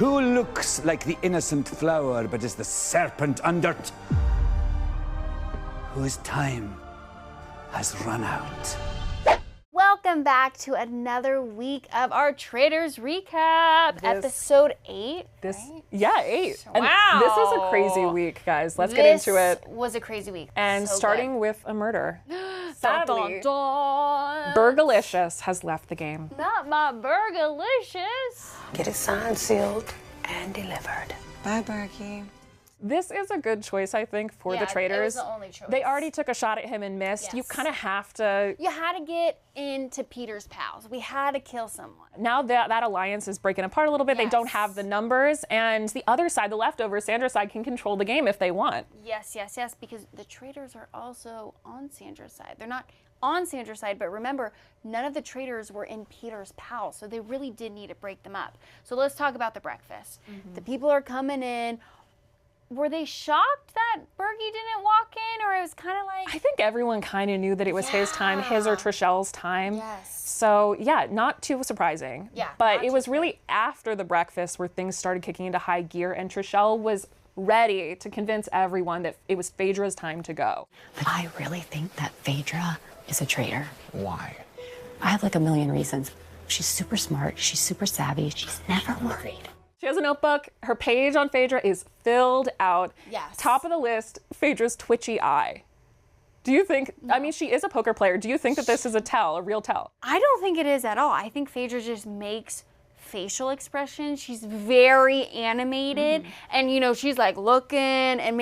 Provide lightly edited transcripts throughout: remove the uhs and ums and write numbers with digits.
Who looks like the innocent flower but is the serpent under't? Whose time has run out. Welcome back to another week of our Traitors recap. Episode 8. Right? Yeah, 8. Wow. And this is a crazy week, guys. Let's get into it. This was a crazy week. And so starting good. with a murder. Sadly, Burgalicious has left the game. not my Burgalicious. Get it signed, sealed, and delivered. Bye, Berkey. This is a good choice, I think, for the Traitors. It was the only choice. They already took a shot at him and missed. Yes. You kind of have to. You had to get into Peter's pals. We had to kill someone. Now that alliance is breaking apart a little bit. They don't have the numbers. And the other side, the leftovers, Sandra's side, can control the game if they want. Yes, because the Traitors are also on Sandra's side. They're not on Sandra's side, but remember, none of the Traitors were in Peter's pals, so they really did need to break them up. So let's talk about the breakfast. The people are coming in. Were they shocked that Berkey didn't walk in, or it was kind of like... I think everyone kind of knew that it was his time, his or Trishelle's time. Yes. So, yeah, not too surprising. Yeah, But it was really after the breakfast where things started kicking into high gear, and Trishelle was ready to convince everyone that it was Phaedra's time to go. But I really think that Phaedra is a traitor. Why? I have like a million reasons. She's super smart. She's super savvy. She's never worried. She has a notebook. Her page on Phaedra is filled out. Yes. Top of the list, Phaedra's twitchy eye. Do you think, I mean, she is a poker player. Do you think that this is a real tell? I don't think it is at all. I think Phaedra just makes facial expressions. She's very animated, and you know, she's like looking, and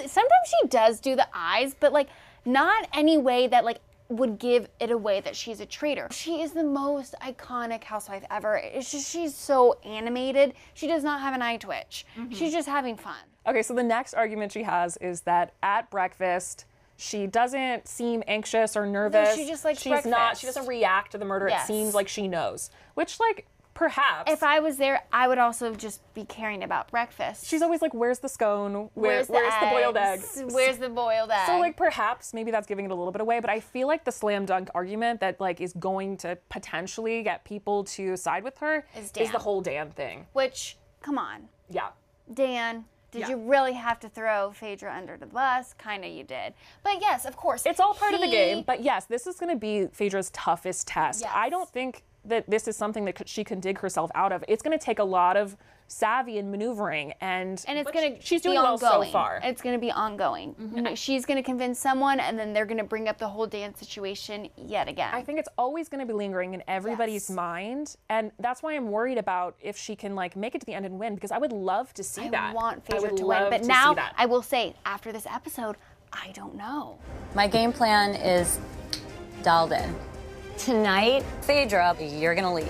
sometimes she does do the eyes, but like not any way that like would give it away that she's a traitor. She is the most iconic housewife ever. It's just, she's so animated. She does not have an eye twitch. She's just having fun. Okay, so the next argument she has is that at breakfast, she doesn't seem anxious or nervous. No, she just likes breakfast. She doesn't react to the murder. Yes. It seems like she knows, which like, perhaps. If I was there, I would also just be caring about breakfast. She's always like, where's the scone? Where's the boiled eggs? Where's the boiled egg? So like perhaps maybe that's giving it a little bit away, but I feel like the slam dunk argument that like is going to potentially get people to side with her is the whole Dan thing. Which, come on. Yeah. Dan, did you really have to throw Phaedra under the bus? Kinda you did. But yes, of course. It's all part of the game, but yes, this is gonna be Phaedra's toughest test. Yes. I don't think that this is something that she can dig herself out of. It's going to take a lot of savvy and maneuvering, and it's going to she's be doing well so far. It's going to be ongoing. You know, she's going to convince someone, and then they're going to bring up the whole dance situation yet again. I think it's always going to be lingering in everybody's mind, and that's why I'm worried about if she can like make it to the end and win, because I would love to see that. I want Phaedra to win, but now I will say after this episode, I don't know. My game plan is dialed in. Tonight, Phaedra, you're gonna lead.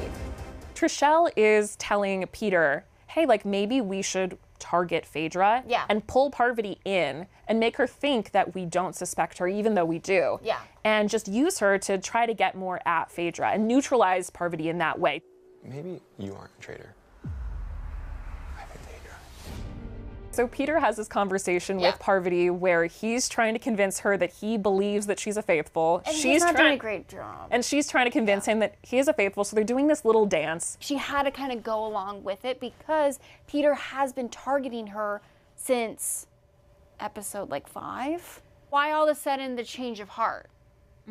Trishelle is telling Peter, hey, like maybe we should target Phaedra and pull Parvati in and make her think that we don't suspect her, even though we do. Yeah. And just use her to try to get more at Phaedra and neutralize Parvati in that way. Maybe you aren't a traitor. I think Phaedra. So Peter has this conversation with Parvati where he's trying to convince her that he believes that she's a faithful. And she's not doing a great job. And she's trying to convince him that he is a faithful, so they're doing this little dance. She had to kind of go along with it because Peter has been targeting her since episode like 5. Why all of a sudden the change of heart?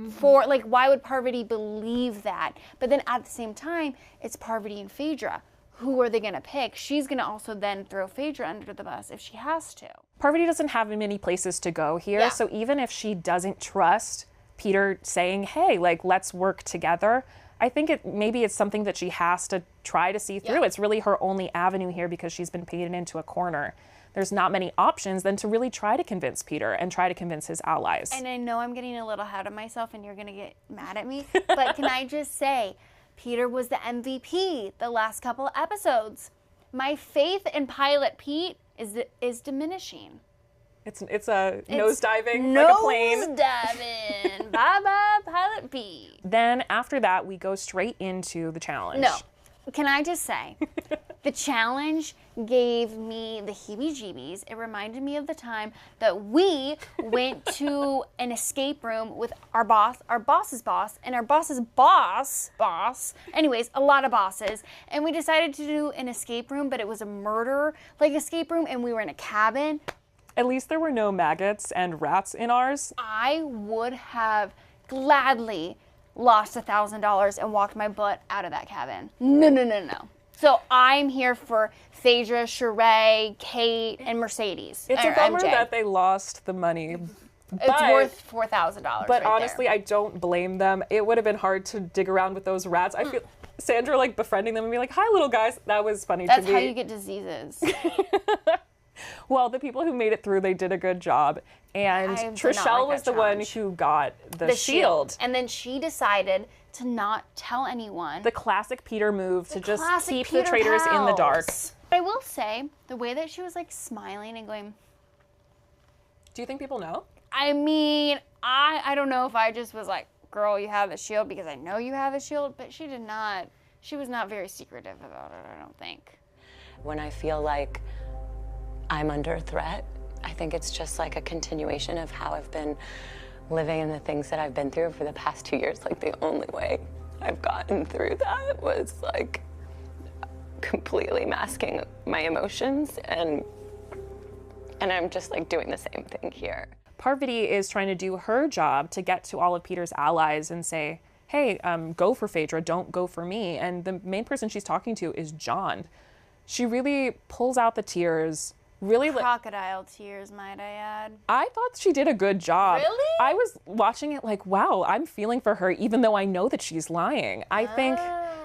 For like, why would Parvati believe that? But then at the same time, it's Parvati and Phaedra. Who are they going to pick? She's going to also then throw Phaedra under the bus if she has to. Parvati doesn't have many places to go here, so even if she doesn't trust Peter saying, hey, like, let's work together, I think maybe it's something that she has to try to see through. It's really her only avenue here because she's been painted into a corner. There's not many options than to really try to convince Peter and try to convince his allies. And I know I'm getting a little ahead of myself and you're going to get mad at me, but can I just say, Peter was the MVP the last couple of episodes. My faith in Pilot Pete is diminishing. It's nosediving like a plane. Nosediving. Bye-bye, Pilot Pete. Then after that, we go straight into the challenge. No. Can I just say, the challenge gave me the heebie-jeebies. It reminded me of the time that we went to an escape room with our boss's boss, and our boss's boss, anyways, a lot of bosses. And we decided to do an escape room, but it was a murder like escape room, and we were in a cabin. At least there were no maggots and rats in ours. I would have gladly lost $1,000 and walked my butt out of that cabin. No. So I'm here for Phaedra, Sheree, Kate, and Mercedes. It's a bummer that they lost the money. It's worth $4,000. But honestly, I don't blame them. It would have been hard to dig around with those rats. I feel Sandra like befriending them and be like, "Hi, little guys." That was funny to me. That's how you get diseases. Well, the people who made it through, they did a good job. And Trishelle was the one who got the shield. And then she decided to not tell anyone. The classic Peter move to just keep the traitors in the dark. I will say, the way that she was like smiling and going. Do you think people know? I mean, I don't know if I just was like, girl, you have the shield because I know you have the shield, but she did not. She was not very secretive about it, I don't think. When I feel like I'm under threat, I think it's just like a continuation of how I've been living and the things that I've been through for the past 2 years. Like the only way I've gotten through that was like completely masking my emotions, and I'm just like doing the same thing here. Parvati is trying to do her job to get to all of Peter's allies and say, hey, go for Phaedra, don't go for me. And the main person she's talking to is John. She really pulls out the tears. Really, crocodile tears, might I add. I thought she did a good job. Really? I was watching it like, wow, I'm feeling for her, even though I know that she's lying. I think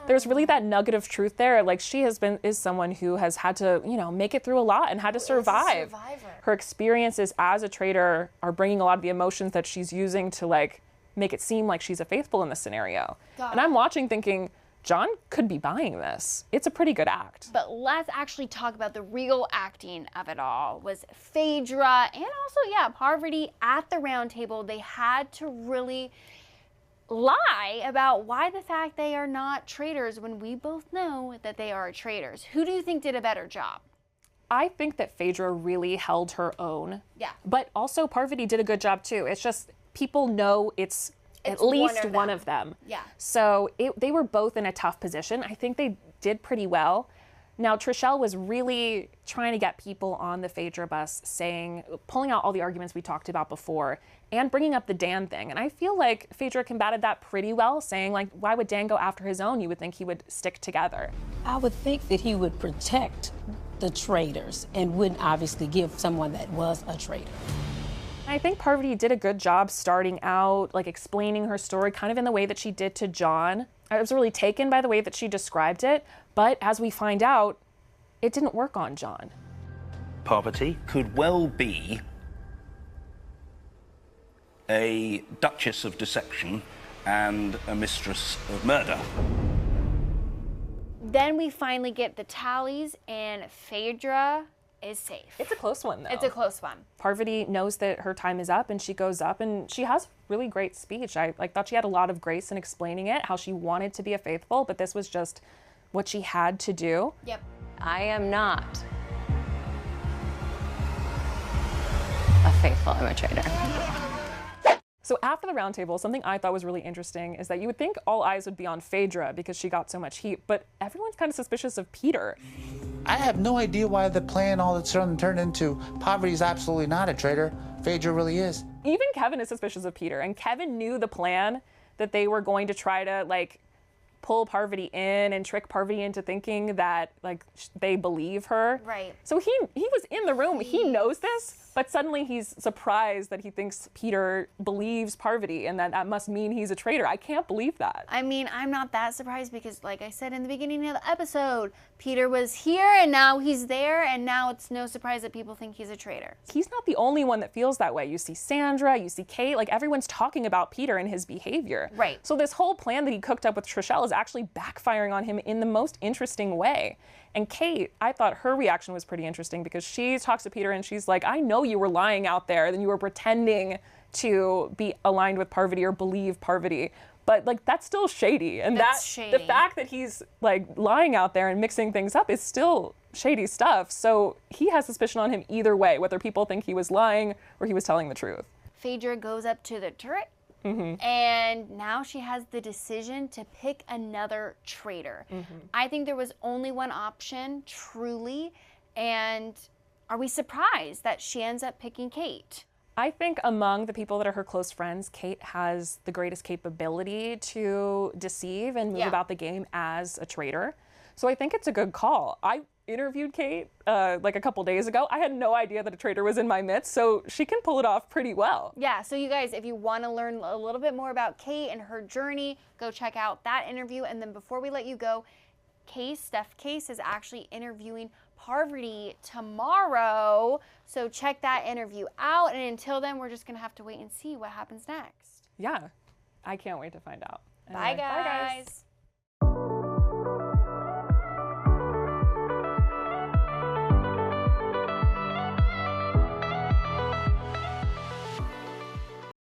there's really that nugget of truth there. Like, she is someone who has had to, make it through a lot and had to survive. Her experiences as a traitor are bringing a lot of the emotions that she's using to like make it seem like she's a faithful in this scenario. And I'm watching thinking, John could be buying this. It's a pretty good act. But let's actually talk about the real acting of it all. Was Phaedra and also, Parvati at the round table, they had to really lie about why the fact they are not traitors when we both know that they are traitors. Who do you think did a better job? I think that Phaedra really held her own. Yeah. But also Parvati did a good job too. It's just people know it's at least one of them. Yeah. So they were both in a tough position. I think they did pretty well. Now, Trishelle was really trying to get people on the Phaedra bus pulling out all the arguments we talked about before and bringing up the Dan thing. And I feel like Phaedra combated that pretty well, saying like, why would Dan go after his own? You would think he would stick together. I would think that he would protect the traitors and wouldn't obviously give someone that was a traitor. I think Parvati did a good job starting out, like explaining her story kind of in the way that she did to John. I was really taken by the way that she described it, but as we find out, it didn't work on John. Parvati could well be a duchess of deception and a mistress of murder. Then we finally get the tallies, and Phaedra is safe. It's a close one, though. It's a close one. Parvati knows that her time is up, and she goes up, and she has really great speech. I thought she had a lot of grace in explaining it, how she wanted to be a faithful, but this was just what she had to do. Yep. I am not a faithful, I'm a traitor. So after the round table, something I thought was really interesting is that you would think all eyes would be on Phaedra because she got so much heat, but everyone's kind of suspicious of Peter. I have no idea why the plan all of a sudden turned into Parvati's absolutely not a traitor. Phaedra really is. Even Kevin is suspicious of Peter, and Kevin knew the plan that they were going to try to like pull Parvati in and trick Parvati into thinking that like they believe her. Right. So he was in the room. He knows this, but suddenly he's surprised that he thinks Peter believes Parvati and that must mean he's a traitor. I can't believe that. I mean, I'm not that surprised because like I said in the beginning of the episode, Peter was here and now he's there, and now it's no surprise that people think he's a traitor. He's not the only one that feels that way. You see Sandra, you see Kate, like everyone's talking about Peter and his behavior. Right. So this whole plan that he cooked up with Trishelle is actually backfiring on him in the most interesting way. And Kate, I thought her reaction was pretty interesting because she talks to Peter and she's like, I know you were lying out there, then you were pretending to be aligned with Parvati or believe Parvati, But like that's still shady, and That's the shady. fact that he's like lying out there and mixing things up is still shady stuff. So he has suspicion on him either way, whether people think he was lying or he was telling the truth. Phaedra goes up to the turret, and now she has the decision to pick another traitor. I think there was only one option, truly, and are we surprised that she ends up picking Kate? I think among the people that are her close friends, Kate has the greatest capability to deceive and move about the game as a traitor. So I think it's a good call. I interviewed Kate like a couple days ago. I had no idea that a traitor was in my midst, so she can pull it off pretty well. Yeah, so you guys, if you want to learn a little bit more about Kate and her journey, go check out that interview. And then before we let you go, Steph Case is actually interviewing Parvati tomorrow. So check that interview out. And until then, we're just going to have to wait and see what happens next. Yeah, I can't wait to find out. Bye, guys. Bye, guys.